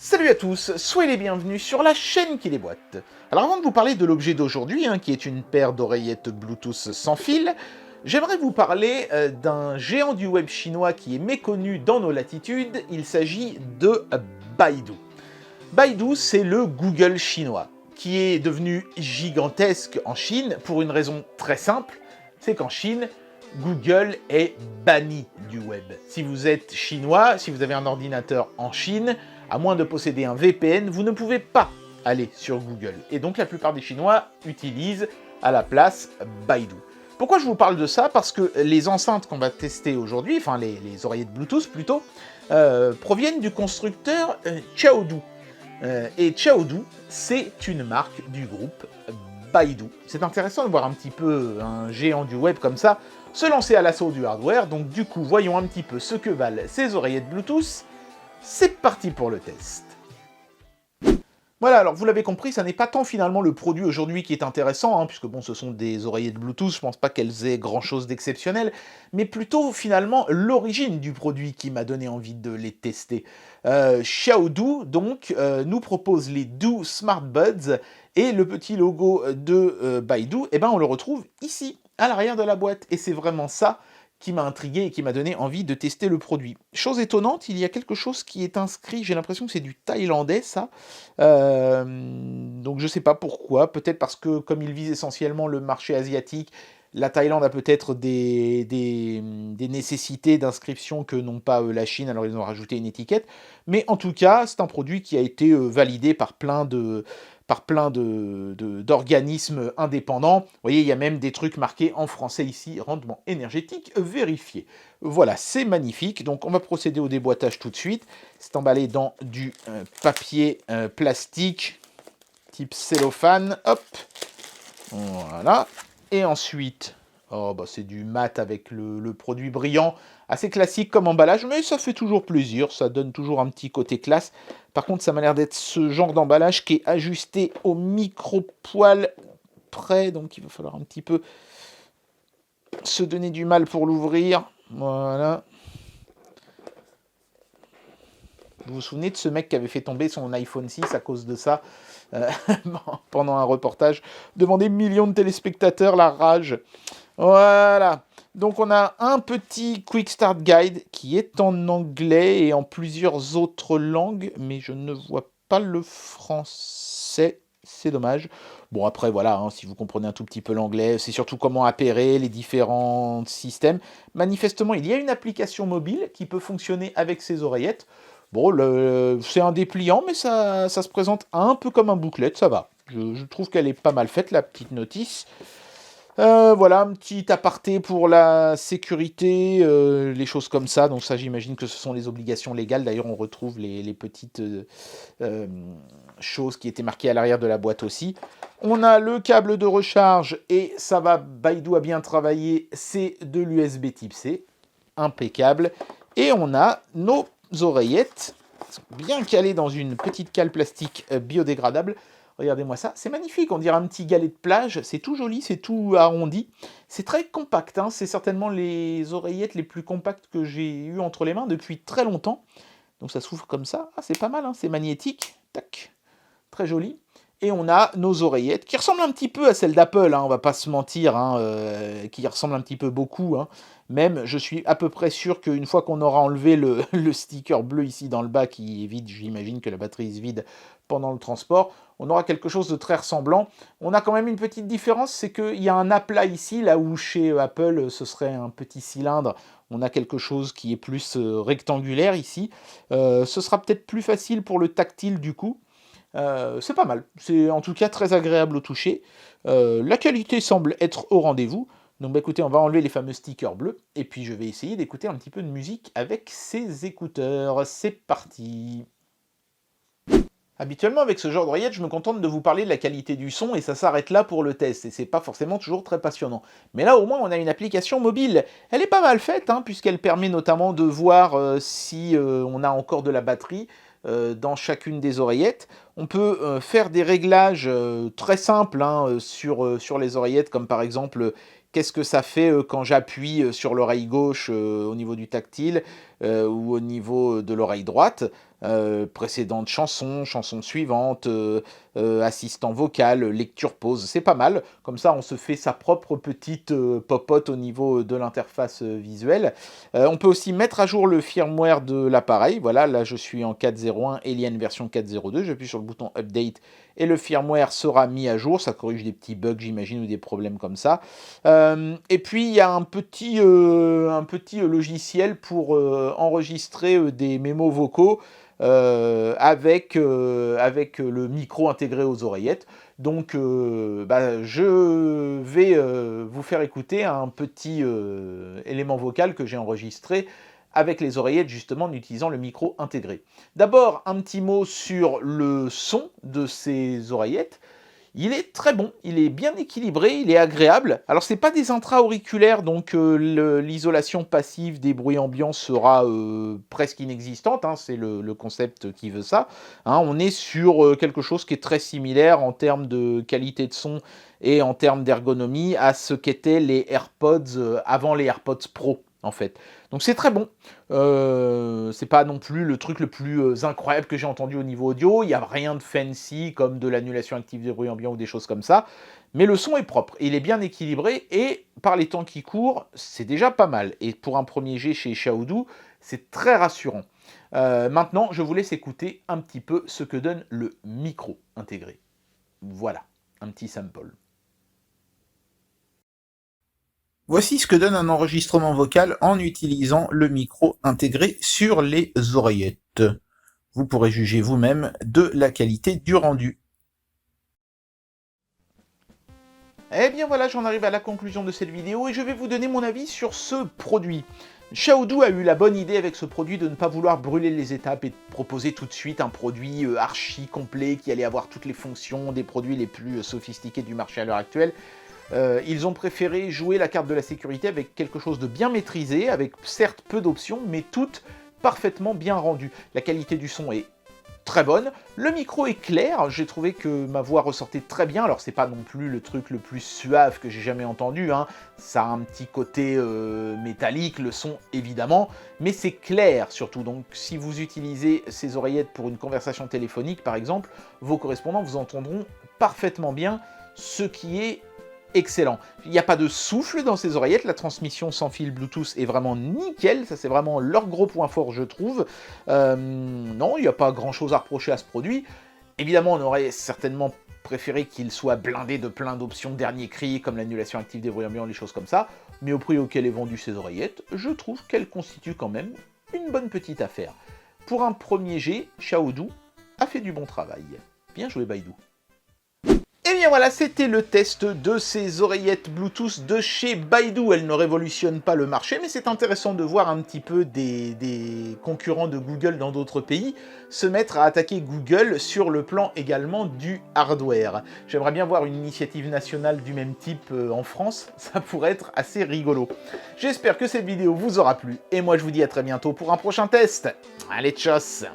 Salut à tous, soyez les bienvenus sur la chaîne qui déboîte. Alors avant de vous parler de l'objet d'aujourd'hui, qui est une paire d'oreillettes Bluetooth sans fil, j'aimerais vous parler d'un géant du web chinois qui est méconnu dans nos latitudes, il s'agit de Baidu. Baidu, c'est le Google chinois, qui est devenu gigantesque en Chine pour une raison très simple, c'est qu'en Chine, Google est banni du web. Si vous êtes chinois, si vous avez un ordinateur en Chine, à moins de posséder un VPN, vous ne pouvez pas aller sur Google. Et donc la plupart des Chinois utilisent à la place Baidu. Pourquoi je vous parle de ça? Parce que les enceintes qu'on va tester aujourd'hui, enfin les oreillettes Bluetooth plutôt, proviennent du constructeur Xiaodu. Et Xiaodu, c'est une marque du groupe Baidu. C'est intéressant de voir un petit peu un géant du web comme ça se lancer à l'assaut du hardware, donc du coup voyons un petit peu ce que valent ces oreillettes Bluetooth. C'est parti pour le test. Voilà, alors vous l'avez compris, ça n'est pas tant finalement le produit aujourd'hui qui est intéressant, puisque bon, ce sont des oreillettes Bluetooth, je pense pas qu'elles aient grand chose d'exceptionnel, mais plutôt finalement l'origine du produit qui m'a donné envie de les tester. Xiaodu, donc, nous propose les Do Smart Buds, et le petit logo de Baidu, eh ben on le retrouve ici, à l'arrière de la boîte, et c'est vraiment ça qui m'a intrigué et qui m'a donné envie de tester le produit. Chose étonnante, il y a quelque chose qui est inscrit, j'ai l'impression que c'est du thaïlandais ça, donc je sais pas pourquoi, peut-être parce que comme il vise essentiellement le marché asiatique, la Thaïlande a peut-être des nécessités d'inscription que n'ont pas la Chine, alors ils ont rajouté une étiquette, mais en tout cas c'est un produit qui a été validé par plein d'organismes indépendants. Vous voyez, il y a même des trucs marqués en français ici, rendement énergétique vérifié. Voilà, c'est magnifique. Donc on va procéder au déboîtage tout de suite. C'est emballé dans du papier plastique type cellophane. Hop, voilà. Et ensuite, oh, bah, c'est du mat avec le produit brillant. Assez classique comme emballage, mais ça fait toujours plaisir, ça donne toujours un petit côté classe. Par contre, ça m'a l'air d'être ce genre d'emballage qui est ajusté au micro-poil près, donc il va falloir un petit peu se donner du mal pour l'ouvrir. Voilà. Vous vous souvenez de ce mec qui avait fait tomber son iPhone 6 à cause de ça pendant un reportage devant des millions de téléspectateurs, la rage. Voilà. Donc on a un petit Quick Start Guide qui est en anglais et en plusieurs autres langues, mais je ne vois pas le français, c'est dommage. Bon après voilà, si vous comprenez un tout petit peu l'anglais, c'est surtout comment appairer les différents systèmes. Manifestement, il y a une application mobile qui peut fonctionner avec ces oreillettes. Bon, c'est un dépliant, mais ça se présente un peu comme un booklet, ça va. Je trouve qu'elle est pas mal faite, la petite notice. Voilà, un petit aparté pour la sécurité, les choses comme ça. Donc ça, j'imagine que ce sont les obligations légales. D'ailleurs, on retrouve les petites choses qui étaient marquées à l'arrière de la boîte aussi. On a le câble de recharge, et ça va, Baidu a bien travaillé, c'est de l'USB type C. Impeccable. Et on a nos oreillettes, bien calées dans une petite cale plastique biodégradable. Regardez-moi ça, c'est magnifique, on dirait un petit galet de plage, c'est tout joli, c'est tout arrondi. C'est très compact, c'est certainement les oreillettes les plus compactes que j'ai eues entre les mains depuis très longtemps. Donc ça s'ouvre comme ça, c'est pas mal, c'est magnétique, tac, très joli. Et on a nos oreillettes, qui ressemblent un petit peu à celles d'Apple, on va pas se mentir, qui ressemblent un petit peu beaucoup. Même, je suis à peu près sûr qu'une fois qu'on aura enlevé le sticker bleu ici dans le bas, qui est vide, j'imagine que la batterie se vide pendant le transport, on aura quelque chose de très ressemblant. On a quand même une petite différence, c'est qu'il y a un aplat ici, là où chez Apple, ce serait un petit cylindre. On a quelque chose qui est plus rectangulaire ici. Ce sera peut-être plus facile pour le tactile du coup. C'est pas mal, c'est en tout cas très agréable au toucher. La qualité semble être au rendez-vous. Donc bah, écoutez, on va enlever les fameux stickers bleus, et puis je vais essayer d'écouter un petit peu de musique avec ces écouteurs. C'est parti. Habituellement, avec ce genre d'oreillette, je me contente de vous parler de la qualité du son, et ça s'arrête là pour le test, et c'est pas forcément toujours très passionnant. Mais là, au moins, on a une application mobile. Elle est pas mal faite, puisqu'elle permet notamment de voir si on a encore de la batterie dans chacune des oreillettes. On peut faire des réglages très simples sur les oreillettes, comme par exemple qu'est-ce que ça fait quand j'appuie sur l'oreille gauche au niveau du tactile ou au niveau de l'oreille droite. précédente chanson, chanson suivante, assistant vocal, lecture pause, c'est pas mal. Comme ça, on se fait sa propre petite popote au niveau de l'interface visuelle. On peut aussi mettre à jour le firmware de l'appareil. Voilà, là je suis en 4.0.1 et il y a une version 4.0.2. J'appuie sur le bouton Update et le firmware sera mis à jour. Ça corrige des petits bugs, j'imagine, ou des problèmes comme ça. Et puis, il y a un petit logiciel pour enregistrer des mémos vocaux avec le micro intégré aux oreillettes. Donc, je vais vous faire écouter un petit élément vocal que j'ai enregistré avec les oreillettes, justement, en utilisant le micro intégré. D'abord, un petit mot sur le son de ces oreillettes. Il est très bon, il est bien équilibré, il est agréable. Alors, ce n'est pas des intra-auriculaires, donc l'isolation passive des bruits ambiants sera presque inexistante. Hein, c'est le concept qui veut ça. Hein, on est sur quelque chose qui est très similaire en termes de qualité de son et en termes d'ergonomie à ce qu'étaient les AirPods avant les AirPods Pro, en fait. Donc c'est très bon. C'est pas non plus le truc le plus incroyable que j'ai entendu au niveau audio. Il n'y a rien de fancy comme de l'annulation active des bruits ambiants ou des choses comme ça. Mais le son est propre, il est bien équilibré et par les temps qui courent, c'est déjà pas mal. Et pour un premier jet chez Xiaodu, c'est très rassurant. Maintenant, je vous laisse écouter un petit peu ce que donne le micro intégré. Voilà, un petit sample. Voici ce que donne un enregistrement vocal en utilisant le micro intégré sur les oreillettes. Vous pourrez juger vous-même de la qualité du rendu. Eh bien voilà, j'en arrive à la conclusion de cette vidéo et je vais vous donner mon avis sur ce produit. Xiaodu a eu la bonne idée avec ce produit de ne pas vouloir brûler les étapes et de proposer tout de suite un produit archi complet qui allait avoir toutes les fonctions des produits les plus sophistiqués du marché à l'heure actuelle. Ils ont préféré jouer la carte de la sécurité avec quelque chose de bien maîtrisé, avec certes peu d'options, mais toutes parfaitement bien rendues. La qualité du son est très bonne, le micro est clair, j'ai trouvé que ma voix ressortait très bien, alors c'est pas non plus le truc le plus suave que j'ai jamais entendu, hein. Ça a un petit côté métallique, le son évidemment, mais c'est clair surtout, donc si vous utilisez ces oreillettes pour une conversation téléphonique par exemple, vos correspondants vous entendront parfaitement bien, ce qui est excellent. Il n'y a pas de souffle dans ces oreillettes, la transmission sans fil Bluetooth est vraiment nickel, ça c'est vraiment leur gros point fort je trouve. Non, il n'y a pas grand chose à reprocher à ce produit. Évidemment, on aurait certainement préféré qu'il soit blindé de plein d'options dernier cri, comme l'annulation active des bruits ambiants, les choses comme ça, mais au prix auquel est vendu ces oreillettes, je trouve qu'elles constituent quand même une bonne petite affaire. Pour un premier jet, Xiaodu a fait du bon travail. Bien joué Baidu. Et bien voilà, c'était le test de ces oreillettes Bluetooth de chez Baidu. Elles ne révolutionnent pas le marché, mais c'est intéressant de voir un petit peu des concurrents de Google dans d'autres pays se mettre à attaquer Google sur le plan également du hardware. J'aimerais bien voir une initiative nationale du même type en France, ça pourrait être assez rigolo. J'espère que cette vidéo vous aura plu, et moi je vous dis à très bientôt pour un prochain test. Allez, tchuss!